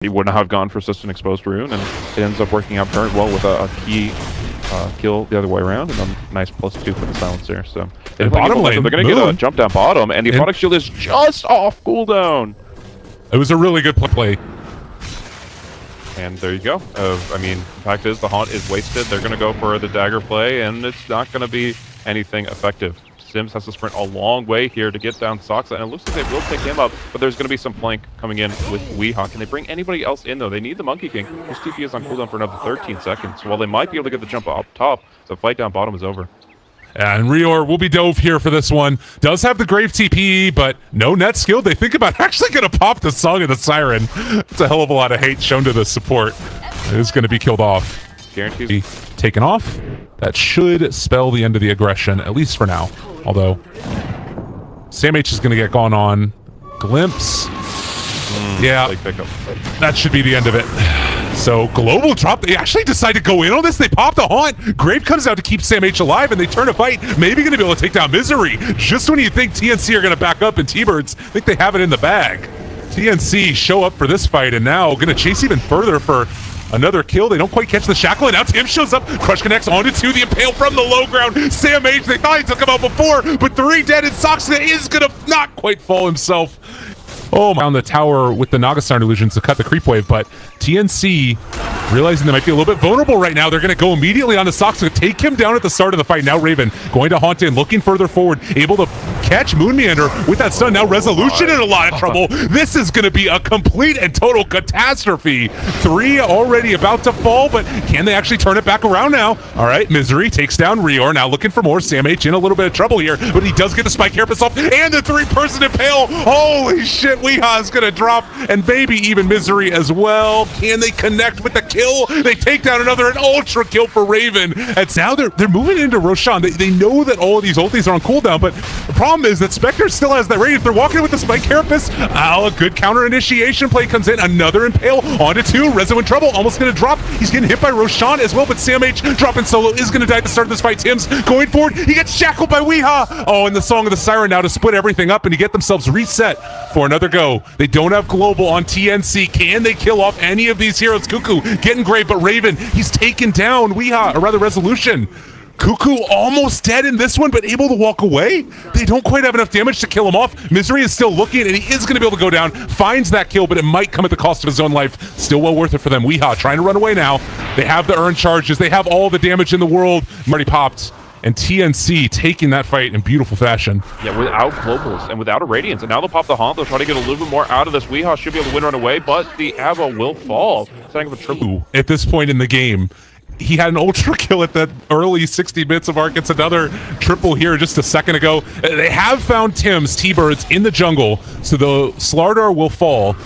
He wouldn't have gone for Assistant Exposed Rune, and it ends up working out very well with a key kill the other way around, and a nice +2 for the Silencer. So in bottom lane, they're going to get a jump down bottom, and the Product Shield is just off cooldown. It was a really good play. And there you go. I mean, the fact is the Haunt is wasted. They're going to go for the dagger play, and it's not going to be anything effective. Sims has to sprint a long way here to get down Soxa, and it looks like they will pick him up, but there's going to be some flank coming in with Weehaw. Can they bring anybody else in, though? They need the Monkey King, whose TP is on cooldown for another 13 seconds. So while they might be able to get the jump up top, the fight down bottom is over. And Rior will be dove here for this one. Does have the Grave TP, but no net skill. They think about actually going to pop the Song of the Siren. It's a hell of a lot of hate shown to the support. It is going to be killed off. Guaranteed. Taken off. That should spell the end of the aggression, at least for now. Although, Sam H is going to get gone on. Glimpse. Yeah, that should be the end of it. So, global drop. They actually decide to go in on this. They pop the Haunt. Grave comes out to keep Sam H alive, and they turn a fight. Maybe going to be able to take down Misery. Just when you think TNC are going to back up, and T-Birds think they have it in the bag. TNC show up for this fight, and now going to chase even further for another kill. They don't quite catch the shackle, and now Tim shows up. Crush connects onto 2, the Impale from the low ground. Sam H, they thought he took him out before, but 3 dead, and Soxa is gonna not quite fall himself. Oh my, on the tower with the Nagastar illusions to cut the creep wave, but TNC realizing they might be a little bit vulnerable right now. They're going to go immediately on the Soxa, take him down at the start of the fight. Now Raven going to Haunt in, looking further forward, able to catch Moon Meander with that stun. Now Resolution in a lot of trouble. This is going to be a complete and total catastrophe. 3 already about to fall, but can they actually turn it back around now? All right, Misery takes down Rior, now looking for more. Sam H in a little bit of trouble here, but he does get the Spike Carapace off, and the 3-person Impale. Holy shit, Weehaw is going to drop, and maybe even Misery as well. Can they connect with the kill? They take down an ultra kill for Raven. And now they're moving into Roshan. They know that all of these ultis are on cooldown, but the problem is that Spectre still has that radius. They're walking with the Spike Carapace. A good counter initiation play comes in. Another Impale onto 2. Rezo in trouble, almost going to drop. He's getting hit by Roshan as well, but Sam H dropping solo is going to die at the start of this fight. Tim's going forward. He gets shackled by Weehaw. Oh, and the Song of the Siren now to split everything up and to get themselves reset for another go. They don't have global on TNC. Can they kill off any of these heroes? Cuckoo getting Grave, but Raven, he's taken down Weehaw, or rather Resolution. Cuckoo almost dead in this one, but able to walk away. They don't quite have enough damage to kill him off. Misery is still looking, and he is going to be able to go down. Finds that kill, but it might come at the cost of his own life. Still well worth it for them. Weehaw trying to run away now. They have the earn charges. They have all the damage in the world. Already popped. And TNC taking that fight in beautiful fashion. Yeah, without globals and without a Radiance. And now they'll pop the Haunt. They'll try to get a little bit more out of this. Weehaw should be able to win run away, but the Ava will fall. Setting up a triple. At this point in the game, he had an ultra kill at that early 60 bits of arc. It's another triple here just a second ago. They have found Tim's T-Birds in the jungle, so the Slardar will fall,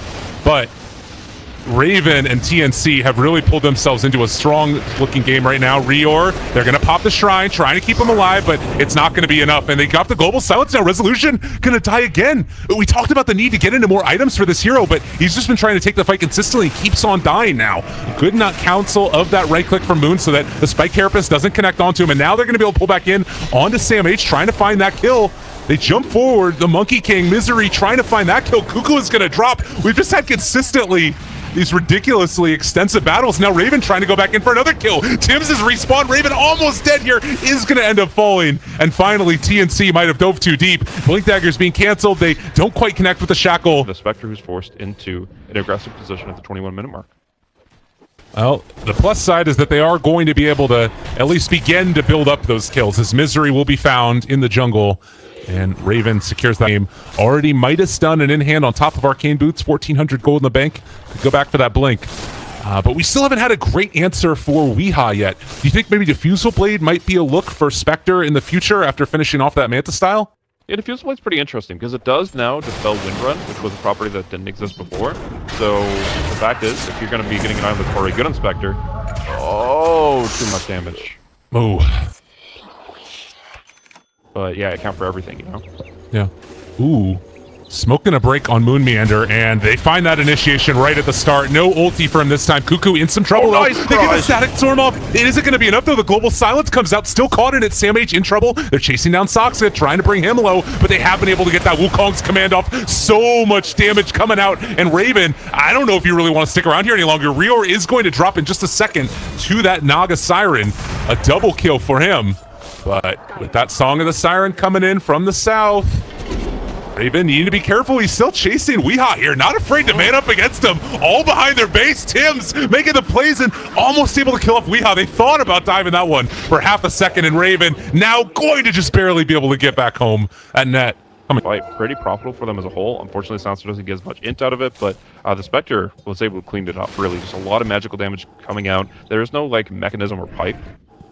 but Raven and TNC have really pulled themselves into a strong-looking game right now. Rior, they're going to pop the Shrine, trying to keep him alive, but it's not going to be enough. And they got the global silence now. Resolution going to die again. We talked about the need to get into more items for this hero, but he's just been trying to take the fight consistently. Keeps on dying now. Good not counsel of that right-click from Moon so that the Spike Carapace doesn't connect onto him. And now they're going to be able to pull back in onto Sam H, trying to find that kill. They jump forward. The Monkey King, Misery, trying to find that kill. Cuckoo is going to drop. We've just had consistently these ridiculously extensive battles. Now Raven trying to go back in for another kill. Tim's is respawned. Raven almost dead here, is going to end up falling. And finally, TNC might have dove too deep. Blink Dagger's being canceled. They don't quite connect with the shackle. The Spectre who's forced into an aggressive position at the 21-minute mark. Well, the plus side is that they are going to be able to at least begin to build up those kills, as Misery will be found in the jungle. And Raven secures that game. Already Midas done and in hand on top of Arcane Boots. 1,400 gold in the bank. Could go back for that blink. But we still haven't had a great answer for Weehaw yet. Do you think maybe Diffusal Blade might be a look for Spectre in the future after finishing off that Manta style? Yeah, Diffusal Blade's pretty interesting because it does now dispel Windrun, which was a property that didn't exist before. So the fact is, if you're going to be getting an item that's already good on Spectre, oh, too much damage. Oh. But yeah, account for everything, you know? Yeah. Ooh. Smoking a break on Moon Meander, and they find that initiation right at the start. No ulti for him this time. Cuckoo in some trouble. Nice they get the static storm off. It isn't going to be enough though. The global silence comes out, still caught in it. Sam H in trouble. They're chasing down Soxa, trying to bring him low, but they have been able to get that Wukong's command off. So much damage coming out, and Raven, I don't know if you really want to stick around here any longer. Rior is going to drop in just a second to that Naga Siren. A double kill for him, but with that Song of the Siren coming in from the south, Raven, you need to be careful. He's still chasing Weeha here. Not afraid to man up against him. All behind their base. Tim's making the plays and almost able to kill off Weeha. They thought about diving that one for half a second, and Raven now going to just barely be able to get back home at net. Fight pretty profitable for them as a whole. Unfortunately, Sansa doesn't get as much int out of it, but the Spectre was able to clean it up, really. Just a lot of magical damage coming out. There is no like mechanism or pipe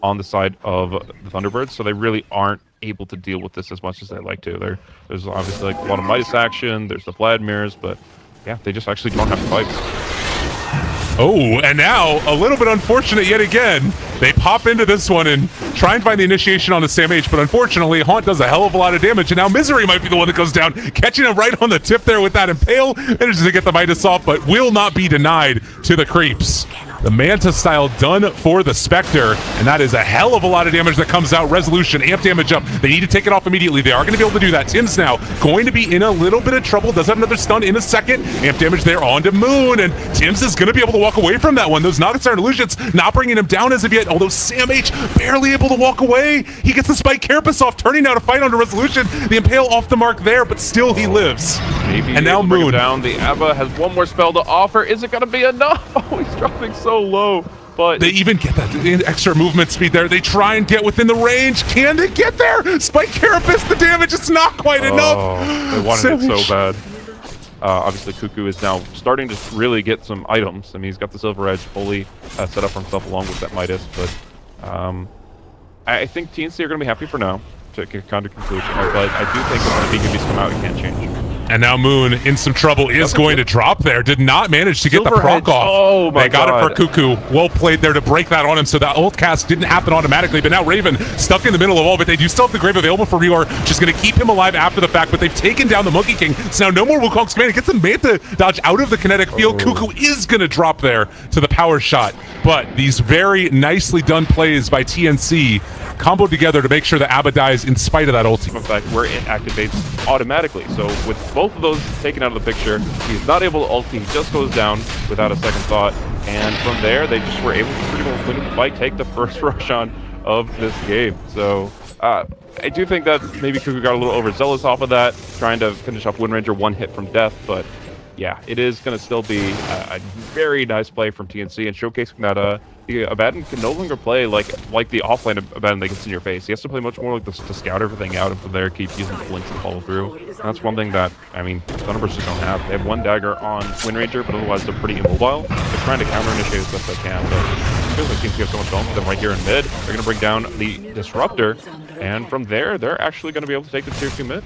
on the side of the Thunderbirds, so they really aren't able to deal with this as much as they like to. There's obviously like a lot of Midas action, there's the Vladimirs, but yeah, they just actually don't have pipes. Oh, and now a little bit unfortunate yet again. They pop into this one and try and find the initiation on the Sam H, but unfortunately, Haunt does a hell of a lot of damage, and now Misery might be the one that goes down, catching him right on the tip there with that Impale, manages to get the Midas off, but will not be denied to the creeps. The Manta style done for the Spectre, and that is a hell of a lot of damage that comes out. Resolution, amp damage up. They need to take it off immediately. They are going to be able to do that. Tim's now going to be in a little bit of trouble. Does have another stun in a second. Amp damage there onto Moon, and Tim's is going to be able to walk away from that one. Those Naga Siren illusions not bringing him down as of yet, although Sam H barely able to walk away. He gets the Spike Carapace off, turning now to fight under Resolution. The Impale off the mark there, but still he lives. Maybe and now Moon down. The Abba has one more spell to offer. Is it going to be enough? Oh, he's dropping so low. But they even get that extra movement speed there. They try and get within the range. Can they get there? Spike Carapace, the damage is not quite enough. They wanted it so bad. Obviously, Cuckoo is now starting to really get some items. I mean, he's got the Silver Edge fully set up for himself along with that Midas. But I think TNC are going to be happy for now to kind of conclusion. But I do think that when the BKBs come out, it can't change. And now Moon in some trouble is going to drop there. Did not manage to get the proc off. Oh my God. They got it for Cuckoo. Well played there to break that on him, so that ult cast didn't happen automatically. But now Raven stuck in the middle of all of it. They do still have the Grave available for Rior, just going to keep him alive after the fact. But they've taken down the Monkey King. So now no more Wukong's command. It gets the Manta dodge out of the kinetic field. Cuckoo is going to drop there to the power shot. But these very nicely done plays by TNC comboed together to make sure that Abba dies in spite of that ulti. In fact, where it activates automatically. So with both of those taken out of the picture, he's not able to ulti, he just goes down without a second thought. And from there, they just were able to pretty much win the fight, take the first rush on of this game. So I do think that maybe Cuckoo got a little overzealous off of that, trying to finish off Wind Ranger one hit from death, but yeah, it is going to still be a very nice play from TNC and showcasing that the Abaddon can no longer play like the offlane Abaddon that gets in your face. He has to play much more like this to scout everything out, and from there keep using the blinks to follow through. And that's one thing that, I mean, Thunderbirds just don't have. They have one dagger on Wind Ranger, but otherwise they're pretty immobile. They're trying to counter-initiate as best they can, but it feels like TNC have so much fun with them right here in mid. They're going to bring down the Disruptor, and from there, they're actually going to be able to take the tier 2 mid.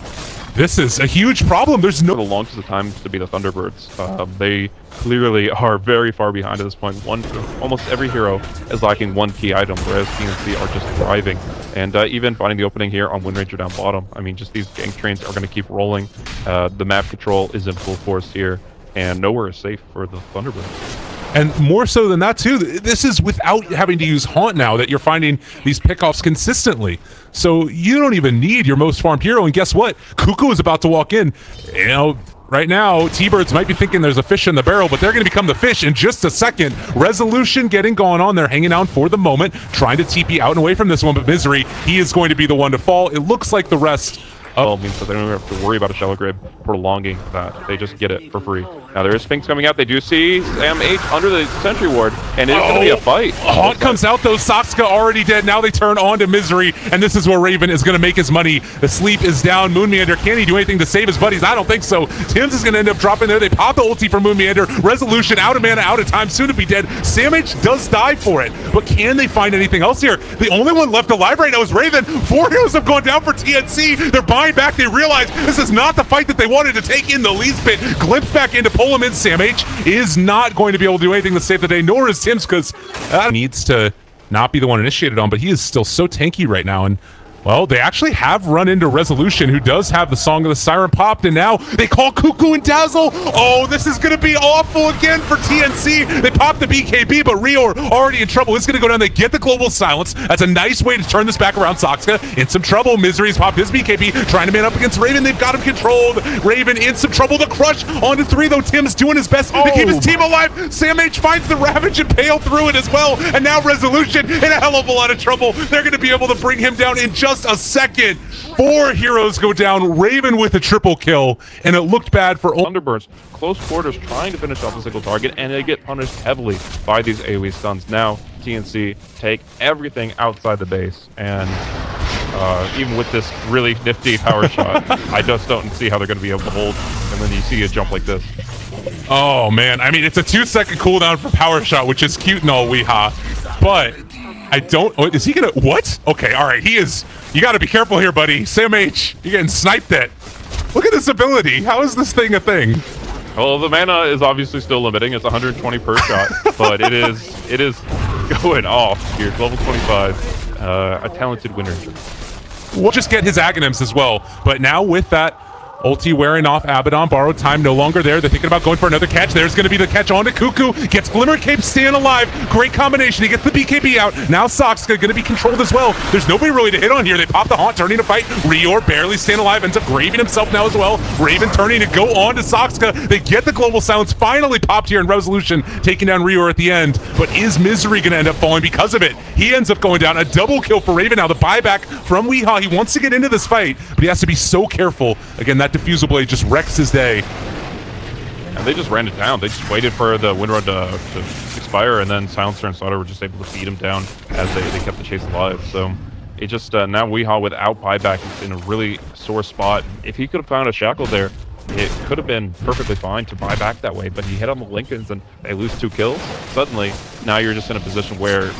This is a huge problem. There's no... For the longest of time to be the Thunderbirds. They clearly are very far behind at this point. Almost every hero is lacking one key item, whereas TNC are just thriving. And even finding the opening here on Wind Ranger down bottom. I mean, just these gank trains are going to keep rolling. The map control is in full force here, and nowhere is safe for the Thunderbirds. And more so than that, too, this is without having to use Haunt now that you're finding these pickoffs consistently. So you don't even need your most farmed hero. And guess what? Cuckoo is about to walk in. You know, right now, T-Birds might be thinking there's a fish in the barrel, but they're going to become the fish in just a second. Resolution getting going on. They're hanging out for the moment, trying to TP out and away from this one. But Misery, he is going to be the one to fall. It looks like the rest... Well, means that they don't even have to worry about a Shallow Grave prolonging that. They just get it for free. Now there is Sphinx coming out. They do see Sam H under the Sentry Ward, and it's going to be a fight. Haunt comes out though. Soxka already dead. Now they turn on to Misery, and this is where Raven is going to make his money. The sleep is down. Moon Meander, can he do anything to save his buddies? I don't think so. Tim's is going to end up dropping there. They pop the ulti for Moon Meander. Resolution out of mana, out of time, soon to be dead. Sam H does die for it, but can they find anything else here? The only one left alive right now is Raven. 4 heroes have gone down for TNC. They're buying back. They realize this is not the fight that they wanted to take in the least bit. Glimpse back in to pull him in. Sam H is not going to be able to do anything to save the day, nor is Tim's, because needs to not be the one initiated on, but he is still so tanky right now, and Well, they actually have run into Resolution, who does have the Song of the Siren popped, and now they call Cuckoo and Dazzle. Oh, this is going to be awful again for TNC. They popped the BKB, but Rio already in trouble. It's going to go down. They get the Global Silence. That's a nice way to turn this back around. Soxka in some trouble. Misery's popped his BKB, trying to man up against Raven. They've got him controlled. Raven in some trouble. The crush onto 3, though. Tim's doing his best to keep his team alive. Sam H finds the Ravage and Pale through it as well. And now Resolution in a hell of a lot of trouble. They're going to be able to bring him down in just a second. 4 heroes go down. Raven with a triple kill, and it looked bad for Thunderbirds. Close quarters trying to finish off a single target, and they get punished heavily by these AoE stuns. Now TNC take everything outside the base, and even with this really nifty power shot, I just don't see how they're going to be able to hold. And then you see a jump like this. Oh man, I mean, it's a 2-second cooldown for power shot, which is cute and all, Weeha, but I don't. Oh, is he gonna? What? Okay, all right. He is. You got to be careful here, buddy. Sam H, you're getting sniped at. Look at this ability. How is this thing a thing? Well, the mana is obviously still limiting. It's 120 per shot, but it is going off here. Level 25, a talented winner. We'll just get his Aghanims as well. But now with that ulti wearing off Abaddon, borrowed time no longer there. They're thinking about going for another catch. There's going to be the catch onto Cuckoo. Gets Glimmer Cape staying alive. Great combination. He gets the BKB out. Now Sox going to be controlled as well. There's nobody really to hit on here. They pop the Haunt, turning to fight. Rior barely staying alive. Ends up graving himself now as well. Raven turning to go on to Soxka. They get the Global Silence finally popped here in Resolution, taking down Rior at the end. But is Misery going to end up falling because of it? He ends up going down. A double kill for Raven now. The buyback from Weeha. He wants to get into this fight, but he has to be so careful. Again, that Diffusal Blade just wrecks his day. And they just ran it down. They just waited for the wind run to expire, and then Silencer and Slaughter were just able to beat him down as they kept the chase alive. So it just, now Weeha without buyback is in a really sore spot. If he could have found a shackle there, it could have been perfectly fine to buy back that way, but he hit on the Lincolns and they lose 2 kills. Suddenly, now you're just in a position where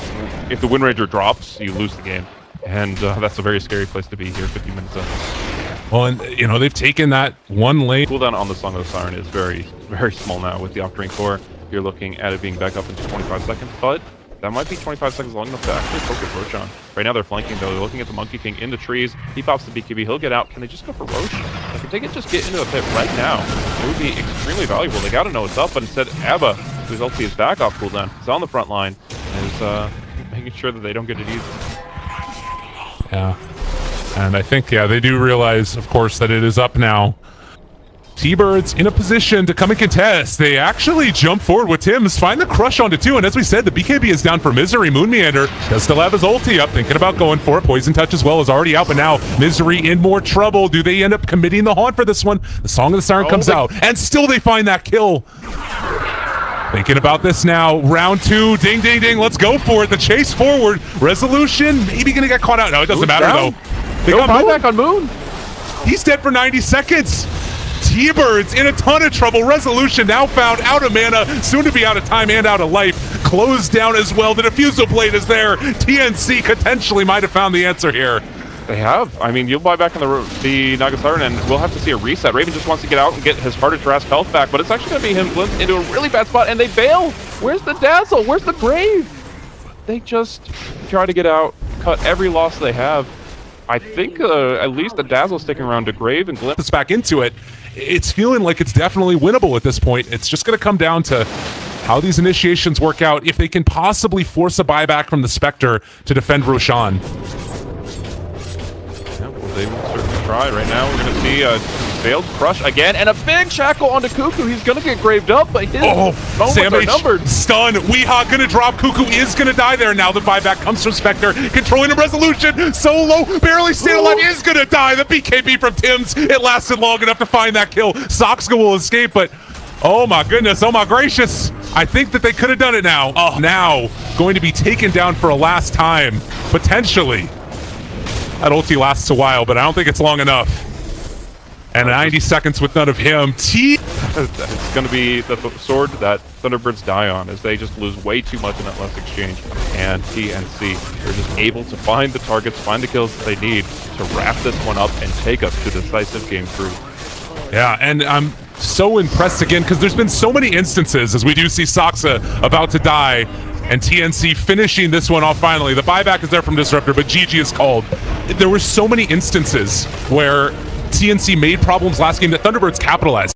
if the Wind Ranger drops, you lose the game. And that's a very scary place to be here 50 minutes in. Well, and you know, they've taken that one lane. Cooldown on the Song of the Siren is very, very small now with the Octarine Core. You're looking at it being back up into 25 seconds, but that might be 25 seconds long enough to actually focus Roche on. Right now they're flanking though. They're looking at the Monkey King in the trees. He pops the BKB. He'll get out. Can they just go for Roche? Like, if they could just get into a pit right now, it would be extremely valuable. They got to know what's up, but instead Abba, whose ulti is back off cooldown, is on the front line, and is making sure that they don't get it easy. Yeah. And I think, yeah, they do realize, of course, that it is up now. T-Birds in a position to come and contest. They actually jump forward with Tim's, find the crush onto 2, and as we said, the BKB is down for Misery. Moon Meander does still have his ulti up, thinking about going for it. Poison Touch as well is already out, but now Misery in more trouble. Do they end up committing the Haunt for this one? The Song of the Siren comes out, and still they find that kill. Thinking about this now, round 2, ding, ding, ding, let's go for it. The chase forward, Resolution, maybe gonna get caught out. No, it doesn't matter though. They got buyback on Moon. He's dead for 90 seconds. T-Birds in a ton of trouble. Resolution now found out of mana, soon to be out of time and out of life. Closed down as well. The Diffusal Blade is there. TNC potentially might have found the answer here. They have. I mean, you'll buy back on the Naga Siren, and we'll have to see a reset. Raven just wants to get out and get his harder to grasp health back, but it's actually going to be him glimpsed into a really bad spot, and they bail. Where's the Dazzle? Where's the Grave? They just try to get out, cut every loss they have. I think at least the Dazzle sticking around to Grave and glimpse. It's back into it. It's feeling like it's definitely winnable at this point. It's just going to come down to how these initiations work out, if they can possibly force a buyback from the Spectre to defend Roshan. Yeah, well, they will certainly try. Right now we're going to see a failed crush again, and a big shackle onto Cuckoo. He's going to get graved up, but his moments are numbered. Stun. Weeha going to drop. Cuckoo is going to die there. Now the buyback comes from Spectre, controlling a Resolution. Solo, barely staying alive, is going to die. The BKB from Tim's. It lasted long enough to find that kill. Soxka will escape, but oh my goodness, oh my gracious. I think that they could have done it now. Oh, now going to be taken down for a last time, potentially. That ulti lasts a while, but I don't think it's long enough. And 90 seconds with none of him. It's going to be the sword that Thunderbirds die on, as they just lose way too much in that last exchange. And TNC are just able to find the targets, find the kills that they need to wrap this one up and take us to decisive game 3. Yeah, and I'm so impressed again, because there's been so many instances as we do see Soxa about to die, and TNC finishing this one off finally. The buyback is there from Disruptor, but GG is called. there were so many instances where TNC made problems last game that Thunderbirds capitalized.